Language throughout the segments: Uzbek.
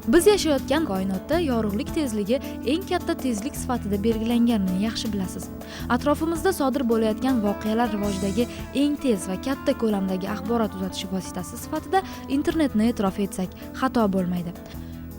Biz yashayotgan koinotda yorug'lik tezligi eng katta tezlik sifatida belgilanganini yaxshi bilasiz. Atrofimizda sodir bo'layotgan voqealar rivojidagi eng tez va katta ko'lamdagi axborot uzatish vositasi sifatida internetni e'tirof etsak xato bo'lmaydi.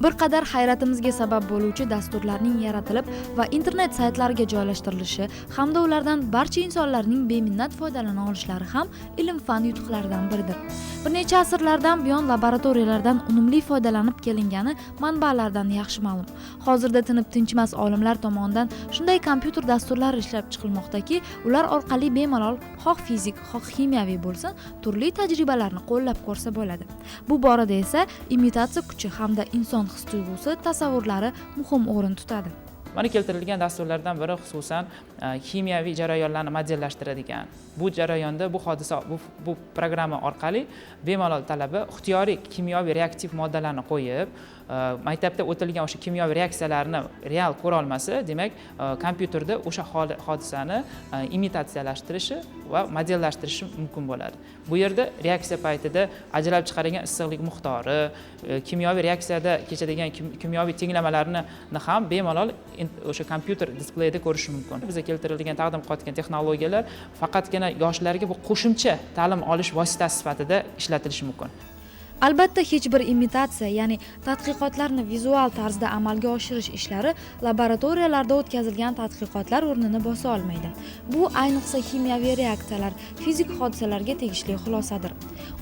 Bir qadar hayratimizga sabab bo'luvchi dasturlarning yaratilib va internet saytlariga joylashtirilishi hamda ulardan barcha insonlarning beminnat foydalana olishlari ham ilm-fan yutuqlaridan biridir. Bir necha asrlardan buyon laboratoriyalardan unumli foydalanib kelingani manbalardan yaxshi ma'lum. Hozirda tinib tinchmas olimlar tomonidan shunday kompyuter dasturlari ishlab chiqilmoqdaki, ular orqali bemalol xoh fizik, xoh kimyoviy bo'lsin, turli tajribalarni qo'llab ko'rsa bo'ladi. Bu borada esa imitatsiya kuchi hamda inson his-tuyg'usi, tasavvurlari muhim o'rin tutadi. Mana keltirilgan dasturlardan biri xususan kimyoviy jarayonlarni modellashtiradigan. Bu jarayonda bu hodisa bu programma orqali bemalol talaba ixtiyoriy kimyoviy reaktiv moddalarni qo'yib, maktabda o'tilgan o'sha kimyoviy reaksiyalarni real ko'ra olmasa, demak, kompyuterda o'sha hodisani imitatsiyalashtirishi va modellashtirishi mumkin bo'ladi. Bu yerda reaksiya paytida ajralib chiqarilgan issiqlik miqdori, kimyoviy reaksiyada kechadigan kimyoviy tenglamalarni ham bemalol o'sha kompyuter displeyida ko'rish mumkin. Bizga keltirilgan taqdim qilayotgan texnologiyalar faqatgina yoshlarga bu qo'shimcha ta'lim olish vositasi sifatida ishlatilishi mumkin. Albatta, hech bir imitatsiya, ya'ni tadqiqotlarni vizual tarzda amalga oshirish ishlari laboratoriyalarda o'tkazilgan tadqiqotlar o'rnini bosa olmaydi. Bu ayniqsa kimyoviy reaksiyalar, fizik hodisalarga tegishli xulosadir.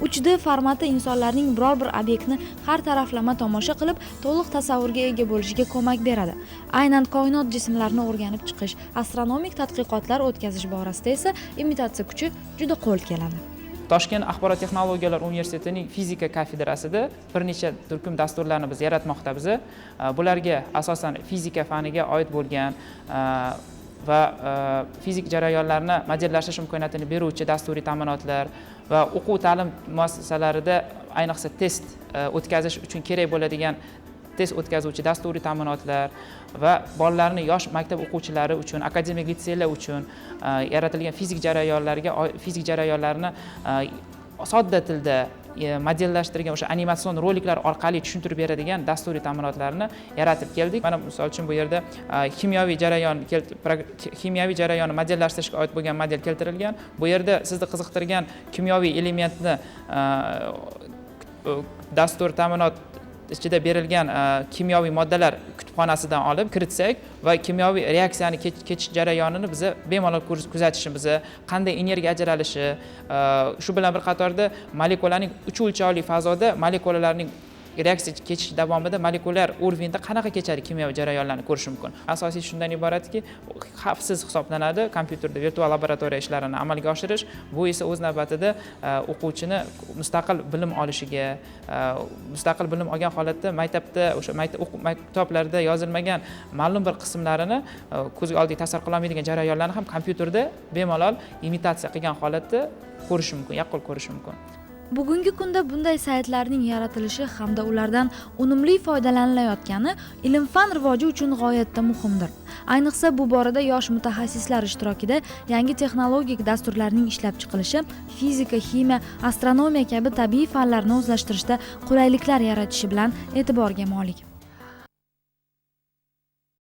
3D formati insonlarning biror bir obyektni har taraflama tomosha qilib, to'liq tasavvurga ega bo'lishiga ko'mak beradi. Aynan koinot jismlarini o'rganib chiqish, astronomik tadqiqotlar o'tkazish borasida esa imitatsiya kuchi juda qo'l keladi. Toshkent axborot texnologiyalar universitetining fizika kafedrasida bir necha turkum dasturlarni biz yaratmoqdamiz. Bularga asosan fizika faniga oid bo'lgan va fizik jarayonlarni modellashtirish imkoniyatini beruvchi dasturiy ta'minotlar va o'quv ta'lim muassasalarida ayniqsa test o'tkazish uchun kerak bo'ladigan test o'tkazuvchi dasturiy ta'minotlar va bolalarni yosh maktab o'quvchilari uchun, akademik litseylar uchun yaratilgan fizik jarayonlarni sodda tilda modellashtirgan o'sha animatsion roliklar orqali tushuntirib beradigan dasturiy ta'minotlarni yaratib keldik. Mana misol uchun bu yerda kimyoviy jarayonni modellashtirishga oid bo'lgan model keltirilgan. Bu yerda sizni qiziqtirgan kimyoviy elementni dastur ta'minot ichida berilgan kimyoviy moddalar kutubxonasidan olib kiritsak va kimyoviy reaksiyani kechish jarayonini biz bemalol kuzatishimiz, qanday energiya ajralishi, shu bilan bir qatorda molekulaning 3 o'lchovli fazoda molekulalarning reaksiya kechish davomida molekulyar urovenda qanaqa kechadi kimyoviy jarayonlarni ko'rish mumkin. Asosiy shundan iboratki, xavfsiz hisoblanadi kompyuterda virtual laboratoriya ishlarini amalga oshirish. Bu esa o'z navbatida o'quvchini mustaqil bilim olishiga, mustaqil bilim olgan holatda maktabda o'sha kitoblarda yozilmagan ma'lum bir qismlarini ko'zga oldiga tasavvur qila olmaydigan jarayonlarni ham kompyuterda bemalol imitatsiya qilgan holatda ko'rish mumkin, yaqqol ko'rish mumkin. Bugungi kunda bunday saytlarning yaratilishi hamda ulardan unumli foydalanilayotgani ilm-fan rivoji uchun g'oyatda muhimdir. Ayniqsa bu borada yosh mutaxassislar ishtirokida yangi texnologik dasturlarning ishlab chiqilishi fizika, ximiya, astronomiya kabi tabiiy fanlarni o'zlashtirishda qulayliklar yaratishi bilan e'tiborga molik.